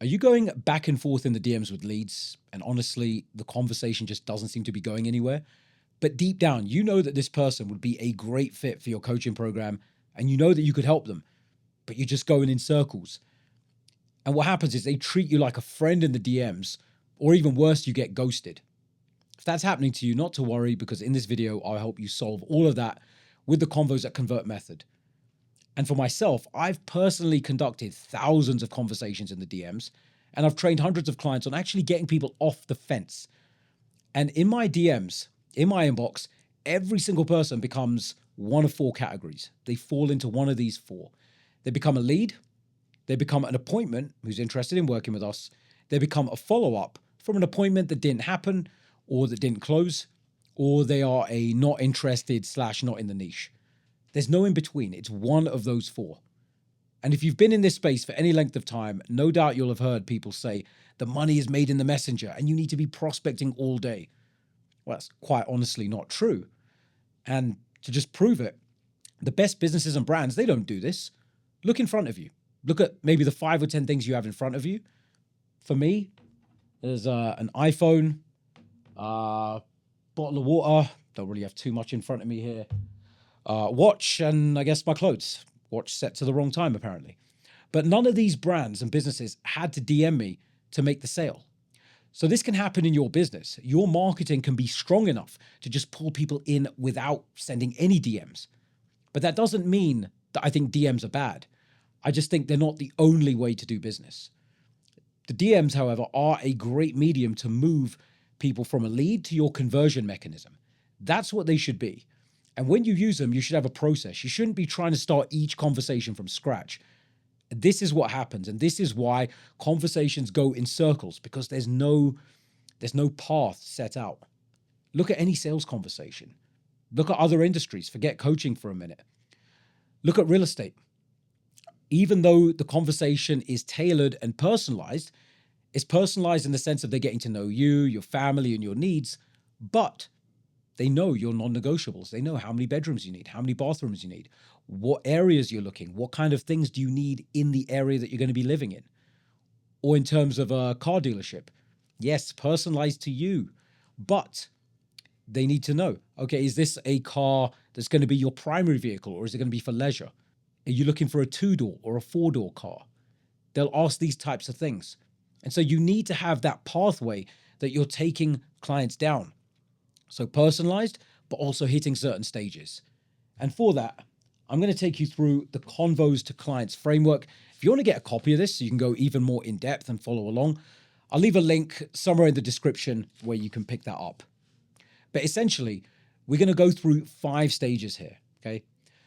Are you going back and forth in the DMs with leads? And honestly, the conversation just doesn't seem to be going anywhere. But deep down, you know that this person would be a great fit for your coaching program and you know that you could help them, but you're just going in circles. And what happens is they treat you like a friend in the DMs, or even worse, you get ghosted. If that's happening to you, not to worry, because in this video, I'll help you solve all of that with the Convos That Convert method. And for myself, I've personally conducted thousands of conversations in the DMs, and I've trained hundreds of clients on actually getting people off the fence. And in my DMs, in my inbox, every single person becomes one of four categories. They fall into one of these four. They become a lead, they become an appointment who's interested in working with us, they become a follow-up from an appointment that didn't happen or that didn't close, or they are a not interested / not in the niche. There's no in between. It's one of those four. And if you've been in this space for any length of time, no doubt you'll have heard people say the money is made in the messenger and you need to be prospecting all day. Well, that's quite honestly not true. And to just prove it, the best businesses and brands, they don't do this. Look in front of you. Look at maybe the 5 or 10 things you have in front of you. For me, there's an iPhone, bottle of water. Don't really have too much in front of me here. Watch, and I guess my clothes. Watch set to the wrong time, apparently. But none of these brands and businesses had to DM me to make the sale. So this can happen in your business. Your marketing can be strong enough to just pull people in without sending any DMs. But that doesn't mean that I think DMs are bad. I just think they're not the only way to do business. The DMs, however, are a great medium to move people from a lead to your conversion mechanism. That's what they should be. And when you use them, you should have a process. You shouldn't be trying to start each conversation from scratch. This is what happens. And this is why conversations go in circles, because there's no path set out. Look at any sales conversation. Look at other industries. Forget coaching for a minute. Look at real estate. Even though the conversation is tailored and personalized, it's personalized in the sense of they're getting to know you, your family, and your needs, but they know your non-negotiables. They know how many bedrooms you need, how many bathrooms you need, what areas you're looking, what kind of things do you need in the area that you're going to be living in. Or in terms of a car dealership, yes, personalized to you, but they need to know, okay, is this a car that's going to be your primary vehicle, or is it going to be for leisure? Are you looking for a 2-door or a 4-door car? They'll ask these types of things. And so you need to have that pathway that you're taking clients down. So personalized, but also hitting certain stages. And for that, I'm going to take you through the Convos to Clients framework. If you want to get a copy of this so you can go even more in depth and follow along, I'll leave a link somewhere in the description where you can pick that up. But essentially, we're going to go through 5 stages here, okay?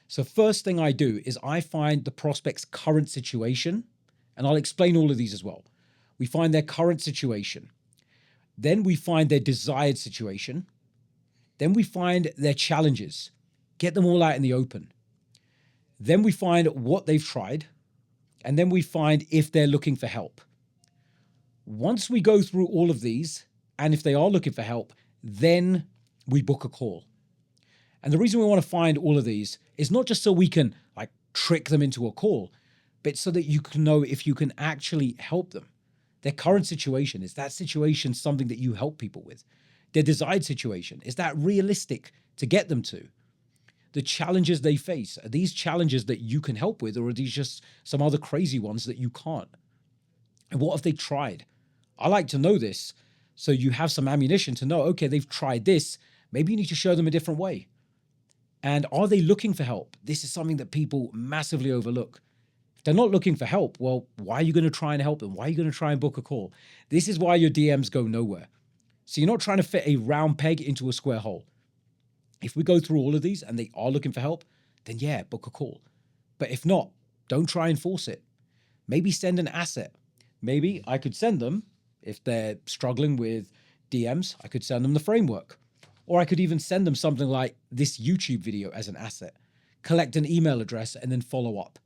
So first thing I do is I find the prospect's current situation, and I'll explain all of these as well. We find their current situation. Then we find their desired situation. Then we find their challenges, get them all out in the open. Then we find what they've tried, and then we find if they're looking for help. Once we go through all of these, and if they are looking for help, then we book a call. And the reason we want to find all of these is not just so we can trick them into a call, but so that you can know if you can actually help them. Their current situation, is that situation something that you help people with? Their desired situation, is that realistic to get them to? The challenges they face, are these challenges that you can help with, or are these just some other crazy ones that you can't? And what have they tried? I like to know this so you have some ammunition to know, okay, they've tried this. Maybe you need to show them a different way. And are they looking for help? This is something that people massively overlook. If they're not looking for help, well, why are you going to try and help them? Why are you going to try and book a call? This is why your DMs go nowhere. So you're not trying to fit a round peg into a square hole. If we go through all of these and they are looking for help, then yeah, book a call. But if not, don't try and force it. Maybe send an asset. Maybe I could send them, if they're struggling with DMs, I could send them the framework. Or I could even send them something like this YouTube video as an asset, collect an email address, and then follow up.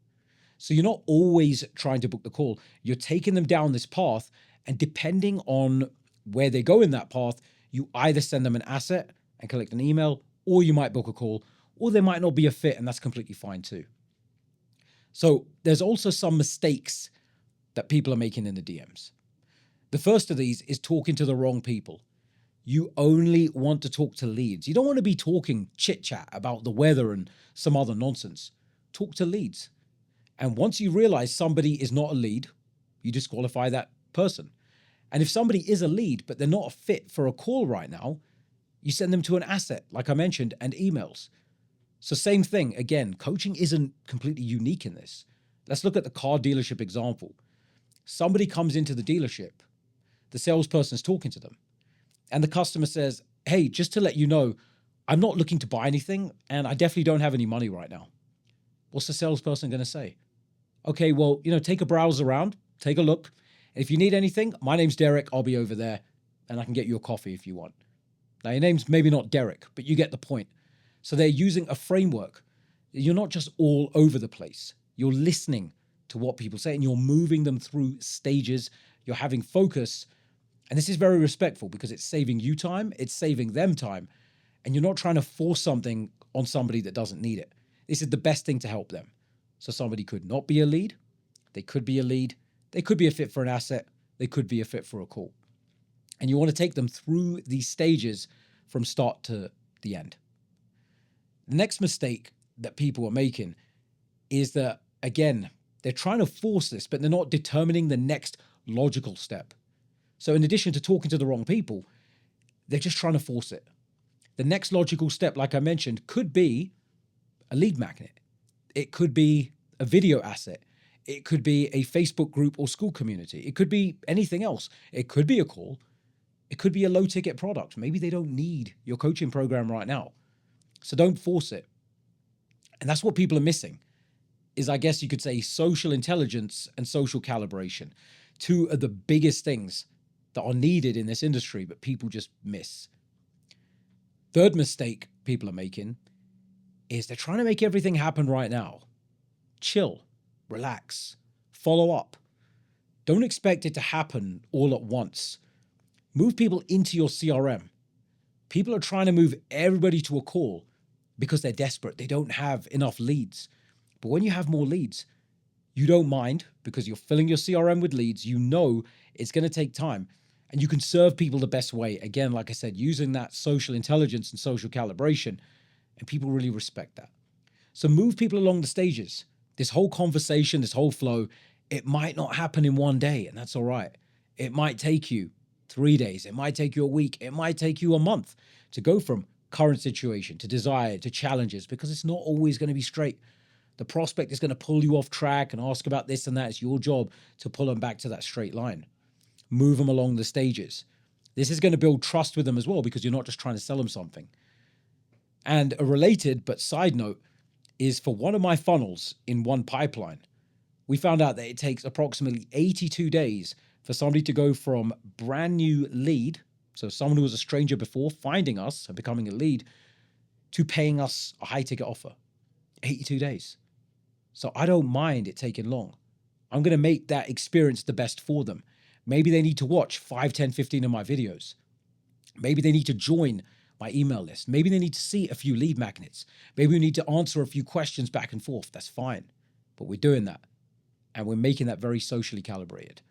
So you're not always trying to book the call. You're taking them down this path, and depending on where they go in that path, you either send them an asset and collect an email, or you might book a call, or there might not be a fit, and that's completely fine too. So there's also some mistakes that people are making in the DMs. The first of these is talking to the wrong people. You only want to talk to leads. You don't want to be talking chit chat about the weather and some other nonsense. Talk to leads. And once you realize somebody is not a lead, you disqualify that person. And if somebody is a lead, but they're not a fit for a call right now, you send them to an asset, like I mentioned, and emails. So same thing. Again, coaching isn't completely unique in this. Let's look at the car dealership example. Somebody comes into the dealership. The salesperson is talking to them. And the customer says, hey, just to let you know, I'm not looking to buy anything, and I definitely don't have any money right now. What's the salesperson going to say? Okay, well, take a browse around, take a look. If you need anything, my name's Derek. I'll be over there, and I can get you a coffee if you want. Now, your name's maybe not Derek, but you get the point. So they're using a framework. You're not just all over the place. You're listening to what people say, and you're moving them through stages. You're having focus. And this is very respectful because it's saving you time, it's saving them time, and you're not trying to force something on somebody that doesn't need it. This is the best thing to help them. So somebody could not be a lead, they could be a lead, they could be a fit for an asset, they could be a fit for a call. And you want to take them through these stages from start to the end. The next mistake that people are making is that, again, they're trying to force this, but they're not determining the next logical step. So in addition to talking to the wrong people, they're just trying to force it. The next logical step, like I mentioned, could be a lead magnet. It could be a video asset. It could be a Facebook group or school community. It could be anything else. It could be a call. It could be a low ticket product. Maybe they don't need your coaching program right now. So don't force it. And that's what people are missing is, I guess you could say, social intelligence and social calibration. Two of the biggest things that are needed in this industry, but people just miss. Third mistake people are making is they're trying to make everything happen right now. Chill, relax, follow up. Don't expect it to happen all at once. Move people into your CRM. People are trying to move everybody to a call because they're desperate. They don't have enough leads. But when you have more leads, you don't mind because you're filling your CRM with leads. You know it's going to take time. And you can serve people the best way. Again, like I said, using that social intelligence and social calibration, and people really respect that. So move people along the stages. This whole conversation, this whole flow, it might not happen in one day, and that's all right. It might take you 3 days. It might take you a week. It might take you a month to go from current situation to desire to challenges, because it's not always going to be straight. The prospect is going to pull you off track and ask about this and that. It's your job to pull them back to that straight line. Move them along the stages. This is going to build trust with them as well, because you're not just trying to sell them something. And a related but side note is, for one of my funnels in one pipeline, we found out that it takes approximately 82 days for somebody to go from brand new lead, so someone who was a stranger before, finding us and becoming a lead, to paying us a high ticket offer. 82 days. So I don't mind it taking long. I'm going to make that experience the best for them. Maybe they need to watch 5, 10, 15 of my videos. Maybe they need to join my email list. Maybe they need to see a few lead magnets. Maybe we need to answer a few questions back and forth. That's fine. But we're doing that. And we're making that very socially calibrated.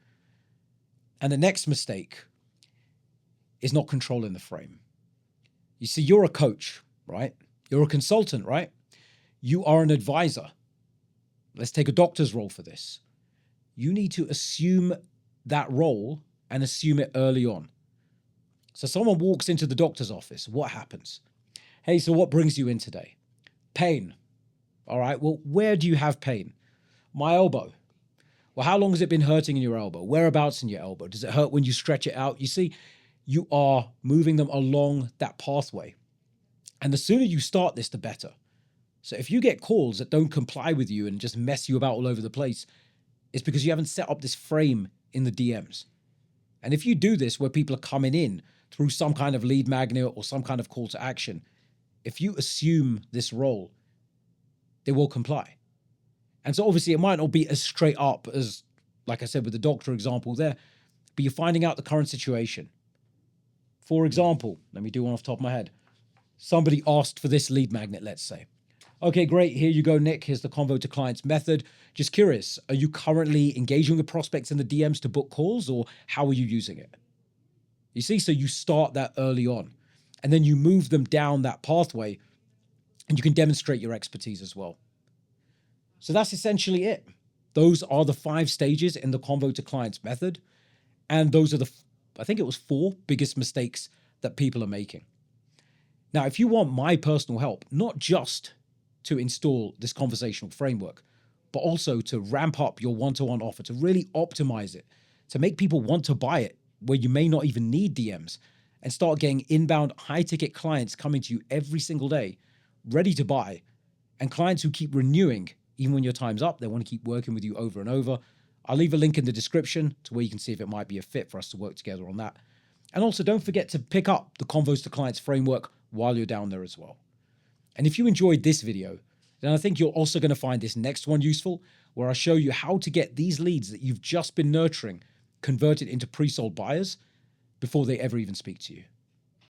And the next mistake is not controlling the frame. You see, you're a coach, right? You're a consultant, right? You are an advisor. Let's take a doctor's role for this. You need to assume that role and assume it early on. So someone walks into the doctor's office. What happens? Hey, so what brings you in today? Pain. All right, well, where do you have pain? My elbow. Well, how long has it been hurting in your elbow? Whereabouts in your elbow? Does it hurt when you stretch it out? You see, you are moving them along that pathway. And the sooner you start this, the better. So if you get calls that don't comply with you and just mess you about all over the place, it's because you haven't set up this frame in the DMs. And if you do this where people are coming in through some kind of lead magnet or some kind of call to action, if you assume this role, they will comply. And so obviously it might not be as straight up as, like I said, with the doctor example there, but you're finding out the current situation. For example, let me do one off the top of my head. Somebody asked for this lead magnet, let's say. Okay, great. Here you go, Nick. Here's the convo to clients method. Just curious, are you currently engaging with prospects in the DMs to book calls, or how are you using it? You see, so you start that early on and then you move them down that pathway and you can demonstrate your expertise as well. So that's essentially it. Those are the 5 stages in the convo to clients method. And those are I think it was 4 biggest mistakes that people are making. Now, if you want my personal help, not just to install this conversational framework, but also to ramp up your one-to-one offer, to really optimize it, to make people want to buy it where you may not even need DMs, and start getting inbound high-ticket clients coming to you every single day, ready to buy, and clients who keep renewing even when your time's up, they want to keep working with you over and over. I'll leave a link in the description to where you can see if it might be a fit for us to work together on that. And also don't forget to pick up the Convos to Clients framework while you're down there as well. And if you enjoyed this video, then I think you're also going to find this next one useful, where I show you how to get these leads that you've just been nurturing converted into pre-sold buyers before they ever even speak to you.